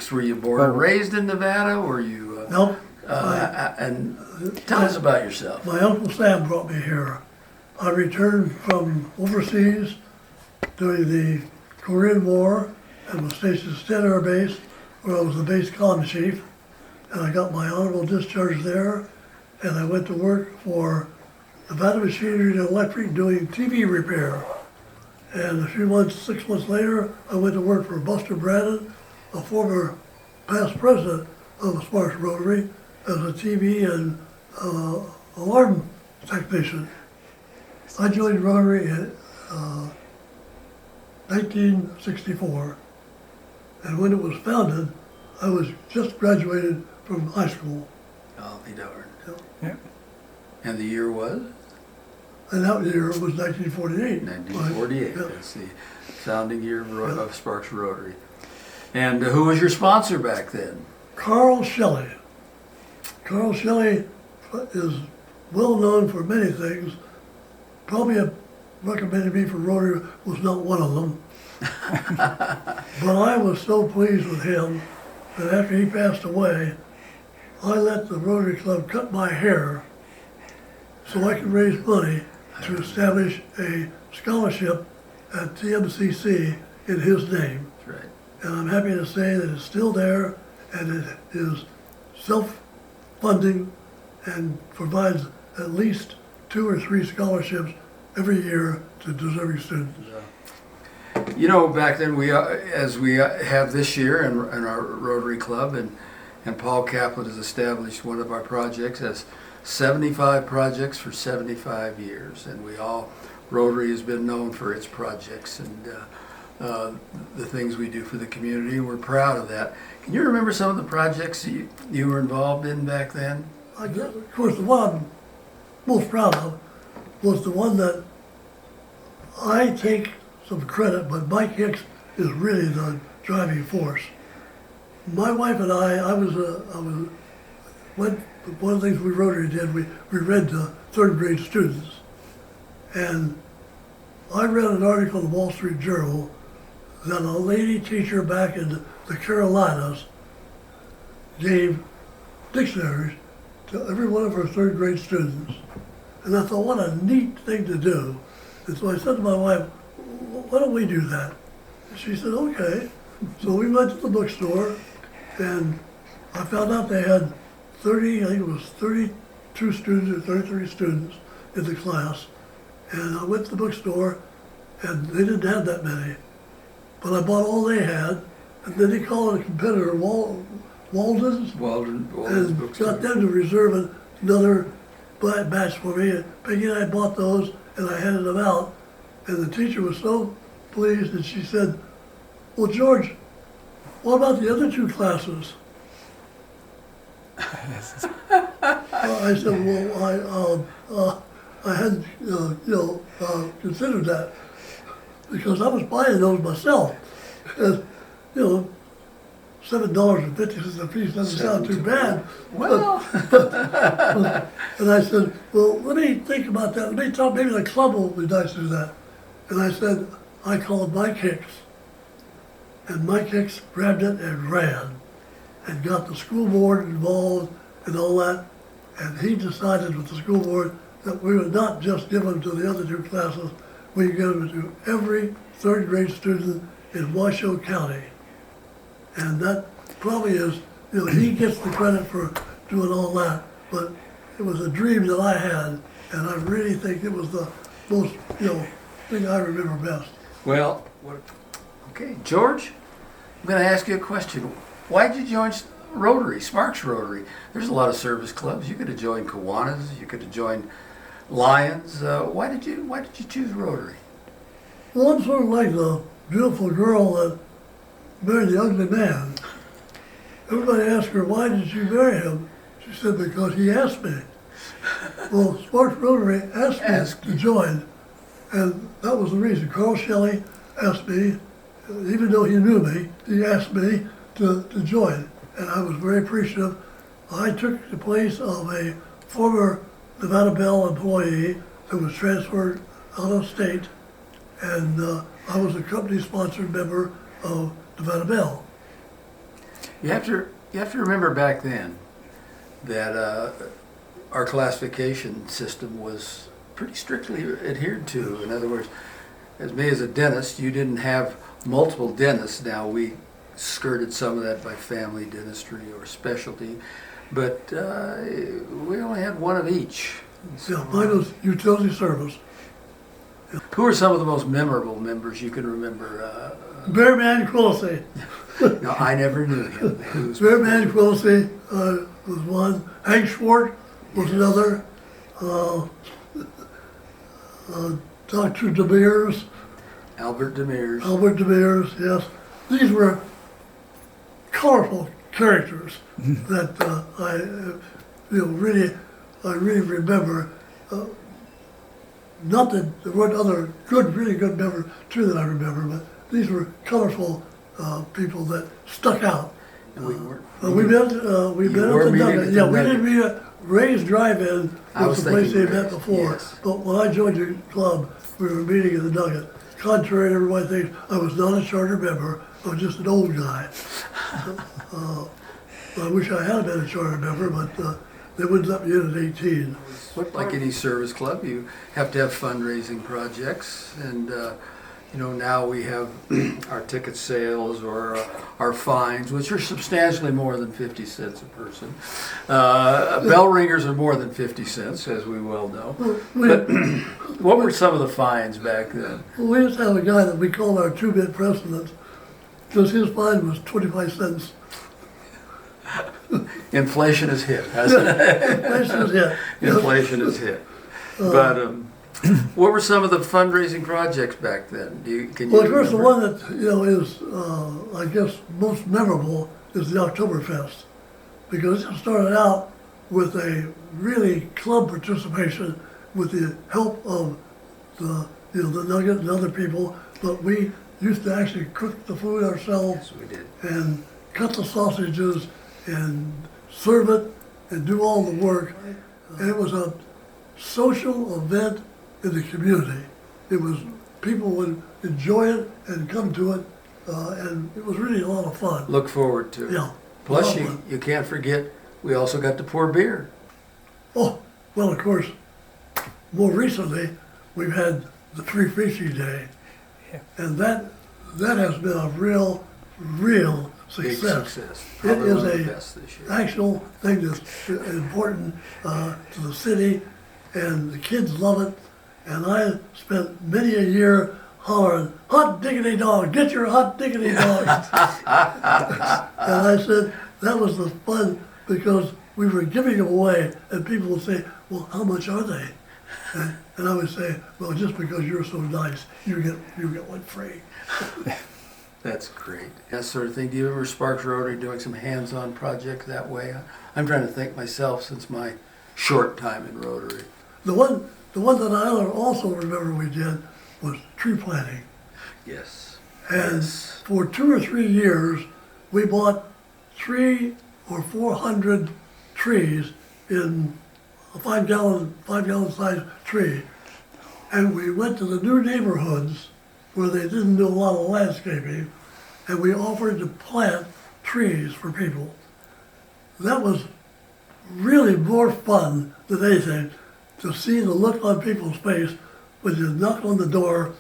Nice. Were you born and raised in Nevada? Were you? Nope. And tell us about yourself. My Uncle Sam brought me here. I returned from overseas during the Korean War and was stationed at Sten Air Base, where I was the base comm chief. And I got my honorable discharge there, and I went to work for Nevada Machinery and Electric doing TV repair. And a few months, 6 months later, I went to work for Buster Brannon, a former past president of Sparks Rotary, as a TV and alarm technician. I joined Rotary in 1964, and when it was founded, I was just graduated from high school. I'll be darned. Yeah. And the year was? And that year was 1948. 1948. Yeah. That's the founding year of Sparks Rotary. And who was your sponsor back then? Carl Shelley. Carl Shelley is well known for many things. Probably recommended me for Rotary was not one of them. But I was so pleased with him that after he passed away, I let the Rotary Club cut my hair so I could raise money to establish a scholarship at TMCC in his name. That's right. And I'm happy to say that it's still there, and it is self-funding and provides at least 2 or 3 scholarships every year to deserving students. You know, back then, as we have this year in our Rotary Club, and Paul Kaplan has established one of our projects as 75 projects for 75 years. And Rotary has been known for its projects and the things we do for the community. We're proud of that. Can you remember some of the projects you were involved in back then? Of course, the one I'm most proud of was the one that I take some credit, but Mike Hicks is really the driving force. My wife and one of the things we Rotary did, we read to 3rd grade students. And I read an article in the Wall Street Journal that a lady teacher back in the Carolinas gave dictionaries to every one of her 3rd grade students. And I thought, what a neat thing to do. And so I said to my wife, why don't we do that? And she said, okay. So we went to the bookstore, and I found out they had 32 students or 33 students in the class. And I went to the bookstore, and they didn't have that many. But I bought all they had, and then they called a competitor, Walden's, and Bookstore. got them to reserve another batch for me. And Peggy and I bought those, and I handed them out. And the teacher was so pleased, and she said, well, George, what about the other 2 classes? I said, well, I hadn't, considered that, because I was buying those myself. And, $7.50 a piece doesn't sound too bad. Well, And I said, well, let me think about that. Let me talk, maybe the club will be nice to do that. And I said, I called Mike Hicks. And Mike Hicks grabbed it and ran and got the school board involved and all that. And he decided with the school board that we would not just give them to the other 2 classes, we would give them to every 3rd grade student in Washoe County. And that probably is, he gets the credit for doing all that, but it was a dream that I had, and I really think it was the most, thing I remember best. well, okay, George, I'm going to ask you a question. Why did you join Rotary, Sparks Rotary? There's a lot of service clubs. You could have joined Kiwanis. You could have joined Lions. Why did you choose Rotary? Well, I'm sort of like the beautiful girl that married the ugly man. Everybody asked her, why did you marry him? She said, because he asked me. Well, Sparks Rotary asked me to join, and that was the reason. Carl Shelley asked me, even though he knew me, he asked me to join, and I was very appreciative. I took the place of a former Nevada Bell employee that was transferred out of state, and I was a company-sponsored member of Nevada Bell. You have to remember back then that our classification system was pretty strictly adhered to. In other words, as me as a dentist, you didn't have multiple dentists. Now we skirted some of that by family dentistry or specialty, but we only had one of each. Yeah, mine was utility service. Who are some of the most memorable members you can remember? Bearman Quilty. No, I never knew him. Who's Bearman Quilty was one. Hank Schwartz was another. Dr. DeMeers. Albert Demers. Albert DeMeers, yes. These were colorful characters that I really remember. Not that there weren't other really good members too that I remember, but these were colorful people that stuck out. And we weren't. We met at the Nugget. Yeah, we didn't meet at Ray's Drive-In, was the place they met before. Yes. But when I joined the club, we were meeting at the Nugget. Contrary to everybody thinks, I was not a charter member. I was just an old guy. I wish I had been a charter member, but they wouldn't let me in at 18. Like any service club, you have to have fundraising projects, and now we have our ticket sales or our fines, which are substantially more than 50 cents a person. Bell ringers are more than 50 cents, as we well know. But what were some of the fines back then? Well, we used to have a guy that we called our two-bit president, because his fine was 25 cents. Inflation is hit, hasn't it? Inflation is hit. Inflation is hit. But what were some of the fundraising projects back then? Can you Well, of course, the remember? one that is, I guess, most memorable is the Oktoberfest, because it started out with a really club participation with the help of the Nugget and other people, but we used to actually cook the food ourselves. Yes, we did. And cut the sausages and serve it and do all the work. And it was a social event in the community. It was, people would enjoy it and come to it, and it was really a lot of fun. Look forward to it. Yeah. Plus, Well, you can't forget, we also got to pour beer. Oh, well, of course, more recently, we've had the Free Fishing Day. Yeah. And that has been a real Big success. success. It Probably is one of the a best this year. actual thing that's important to the city, and the kids love it. And I spent many a year hollering, "Hot diggity dog, get your hot diggity dog." And I said that was the fun, because we were giving them away, and people would say, "Well, how much are they?" And I would say, "Well, just because you're so nice, you get one free." That's great. That sort of thing. Do you remember Sparks Rotary doing some hands-on projects that way? I'm trying to think myself since my short time in Rotary. The one that I also remember we did was tree planting. Yes. And Yes. for 2 or 3 years, we bought 300 or 400 trees in a 5-gallon size tree. And we went to the new neighborhoods where they didn't do a lot of landscaping, and we offered to plant trees for people. That was really more fun than anything, to see the look on people's face when you knock on the door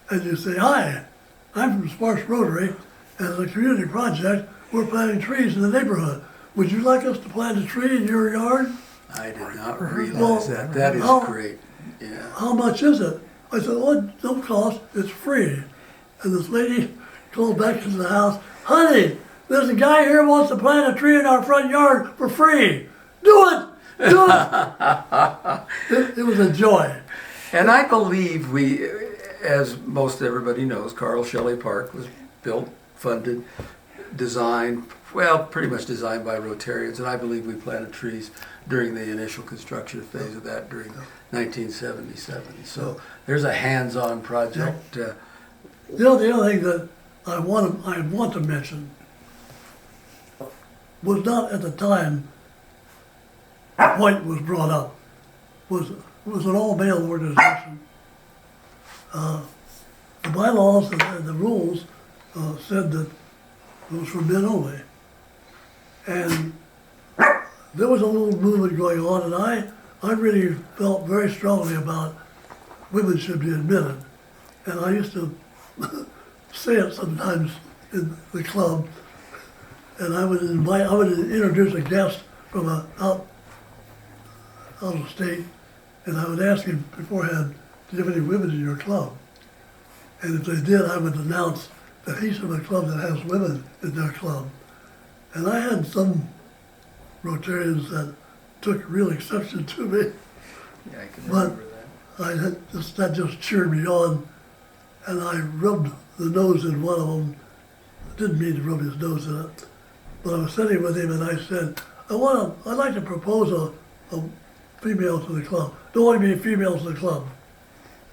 and you say, "Hi, I'm from Sparks Rotary, and as a community project, we're planting trees in the neighborhood. Would you like us to plant a tree in your yard? I did not Well, realize that. That is how- great. Yeah. How much is it?" I said, "Oh, it don't cost, it's free." And this lady called back into the house, "Honey, there's a guy here who wants to plant a tree in our front yard for free. Do it, do it." It was a joy. And I believe we, as most everybody knows, Carl Shelley Park was built, funded, designed, well, pretty much designed by Rotarians, and I believe we planted trees during the initial construction phase of that during 1977. So there's a hands-on project. The other thing that I want to mention was not at the time White was brought up, was an all-male organization. The bylaws and the rules said that it was for men only. And there was a little movement going on, and I really felt very strongly about women should be admitted. And I used to say it sometimes in the club, and I would introduce a guest from out of state, and I would ask him beforehand, do you have any women in your club? And if they did, I would announce that he's from a club that has women in their club. And I had some Rotarians that took real exception to me, Yeah, I can but remember that. that just cheered me on, and I rubbed the nose in one of them. I didn't mean to rub his nose in it, but I was sitting with him and I said, I'd like to propose a female to the club. Don't want any females in the club.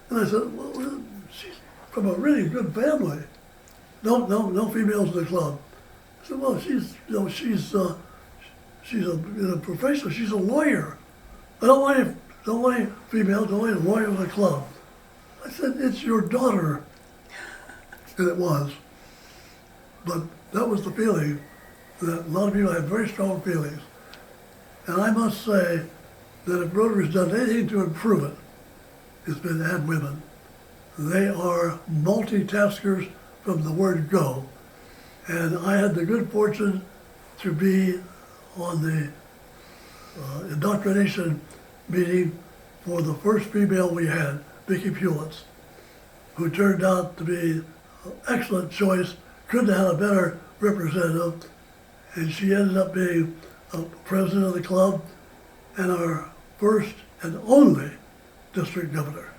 And I said, well, she's from a really good family. No females in the club. I said, well, she's a professional. She's a lawyer. I don't want any females. Don't want any lawyer in the club. I said, it's your daughter, and it was. But that was the feeling that a lot of people had very strong feelings, and I must say that if Rotary's done anything to improve it, it's been add women. They are multitaskers from the word go. And I had the good fortune to be on the indoctrination meeting for the first female we had, Vicki Pulis, who turned out to be an excellent choice, couldn't have had a better representative, and she ended up being president of the club and our first and only district governor.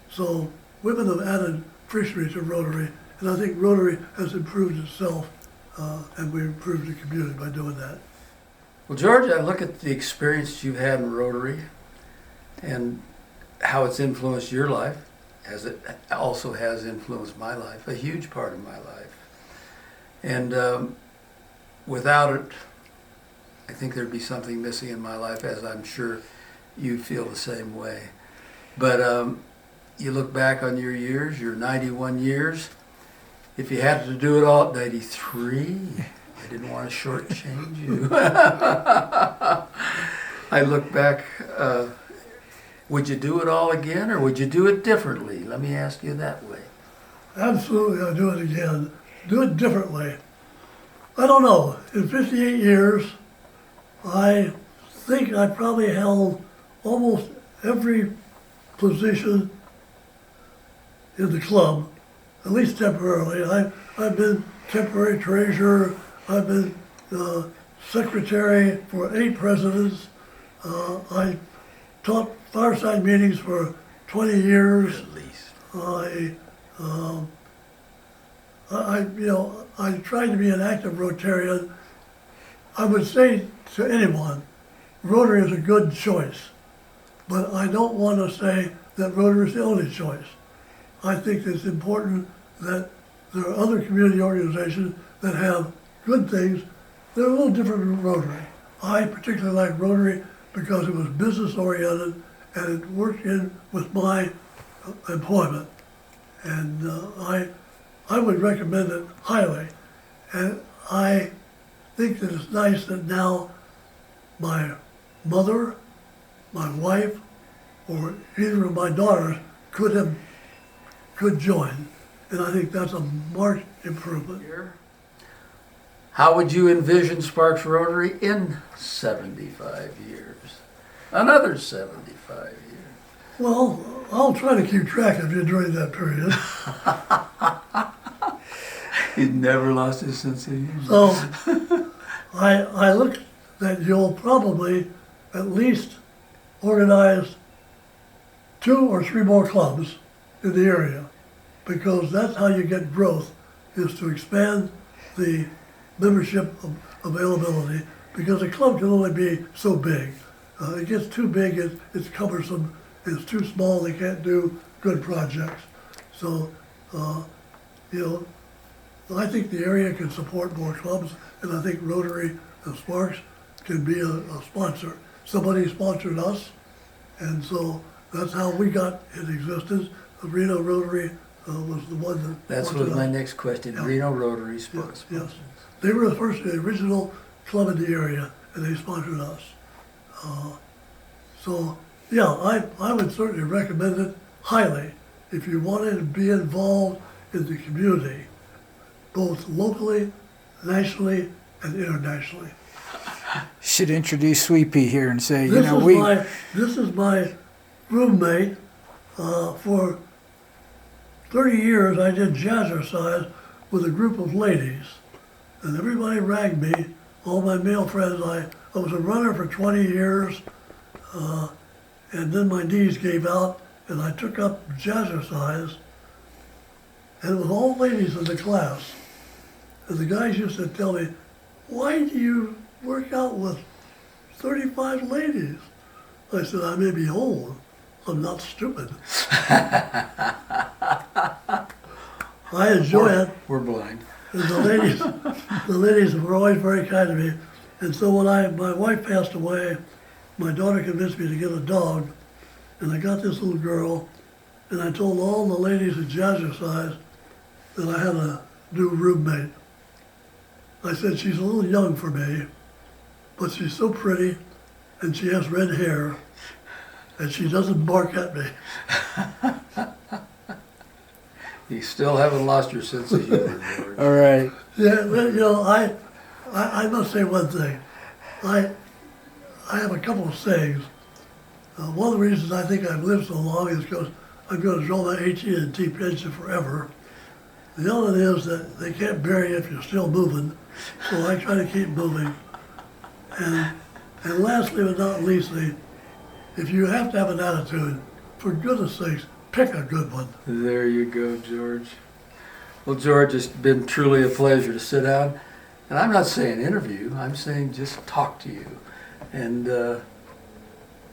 So women have added appreciably to Rotary, and I think Rotary has improved itself, and we improved the community by doing that. Well, George, I look at the experience you've had in Rotary and how it's influenced your life, as it also has influenced my life, a huge part of my life. And without it, I think there'd be something missing in my life, as I'm sure you feel the same way. But you look back on your years, your 91 years, if you had to do it all at 93, I didn't want to shortchange you. I look back, would you do it all again or would you do it differently? Let me ask you that way. Absolutely, I'll do it again. Do it differently. I don't know. In 58 years, I think I probably held almost every position in the club, at least temporarily. I've been temporary treasurer. I've been secretary for 8 presidents. I taught fireside meetings for 20 years. At least. I tried to be an active Rotarian. I would say to anyone, Rotary is a good choice, but I don't want to say that Rotary is the only choice. I think it's important that there are other community organizations that have good things. They're a little different from Rotary. I particularly like Rotary because it was business oriented and it worked in with my employment. And I would recommend it highly. And I think that it's nice that now my mother, my wife, or either of my daughters could join. And I think that's a marked improvement. How would you envision Sparks Rotary in 75 years? Another 75 years. Well, I'll try to keep track of you during that period. He's never lost his sense of humor. So I look that you'll probably at least organize 2 or 3 more clubs in the area, because that's how you get growth, is to expand the membership availability, because a club can only be so big. It gets too big, it's cumbersome, it's too small, they can't do good projects. So, I think the area can support more clubs, and I think Rotary and Sparks can be a sponsor. Somebody sponsored us, and so that's how we got in existence. The Reno Rotary was the one that That's sponsored was my us. next question. Yeah. Reno Rotary Sparks. Yes. They were the original club in the area, and they sponsored us. So, yeah, I would certainly recommend it highly if you wanted to be involved in the community, both locally, nationally, and internationally. Should introduce Sweet Pea here and say, This is my roommate. For 30 years, I did jazzercise with a group of ladies, and everybody ragged me. All my male friends. I was a runner for 20 years, and then my knees gave out, and I took up jazzercise, and it was all ladies in the class. And the guys used to tell me, "Why do you work out with 35 ladies?" I said, "I may be old, I'm not stupid." I enjoy it. We're blind. And the ladies were always very kind to me. And so when my wife passed away, my daughter convinced me to get a dog, and I got this little girl, and I told all the ladies at Jazzercise that I had a new roommate. I said, "She's a little young for me, but she's so pretty, and she has red hair, and she doesn't bark at me." You still haven't lost your sense of humor, George. all right. Yeah, well, you know, I must say one thing. I have a couple of sayings. One of the reasons I think I've lived so long is because I'm going to draw my AT&T pension forever. The other is that they can't bury you if you're still moving, so I try to keep moving. And lastly but not leastly, if you have to have an attitude, for goodness sakes, pick a good one. There you go, George. Well, George, it's been truly a pleasure to sit down. And I'm not saying interview, I'm saying just talk to you. And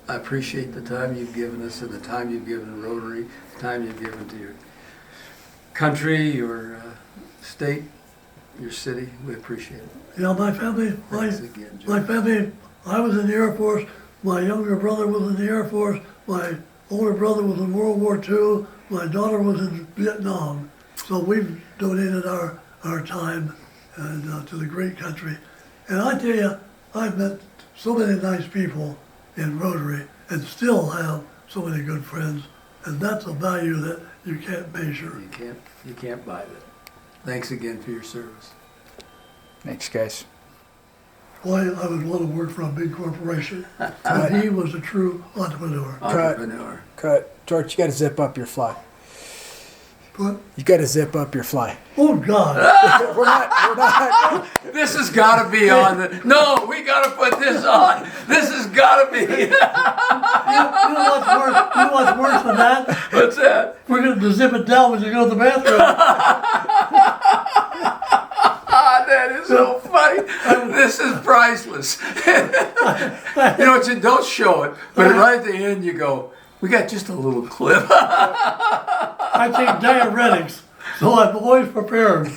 I appreciate the time you've given us and the time you've given Rotary, the time you've given to your country, your state, your city. We appreciate it. You know, my family, Thanks again, my George. family, I was in the Air Force, my younger brother was in the Air Force, my older brother was in World War II, my daughter was in Vietnam. So we've donated our time and, to the great country. And I tell you, I've met so many nice people in Rotary and still have so many good friends. And that's a value that you can't measure. You can't buy that. Thanks again for your service. Thanks, guys. Boy, I would want to work for a big corporation. But he was a true entrepreneur. Entrepreneur. Cut. George, you got to zip up your fly. But, You got to zip up your fly. oh God, We're not. This has got to be on the. No, we got to put this on. This has got to be. you know what's worse? You know what's worse than that? What's that? We're going to zip it down when you go to the bathroom. Ah, that is so funny. This is priceless. You know what? You don't show it, but right at the end you go, "We got just a little clip." I take diuretics, so I'm always prepared.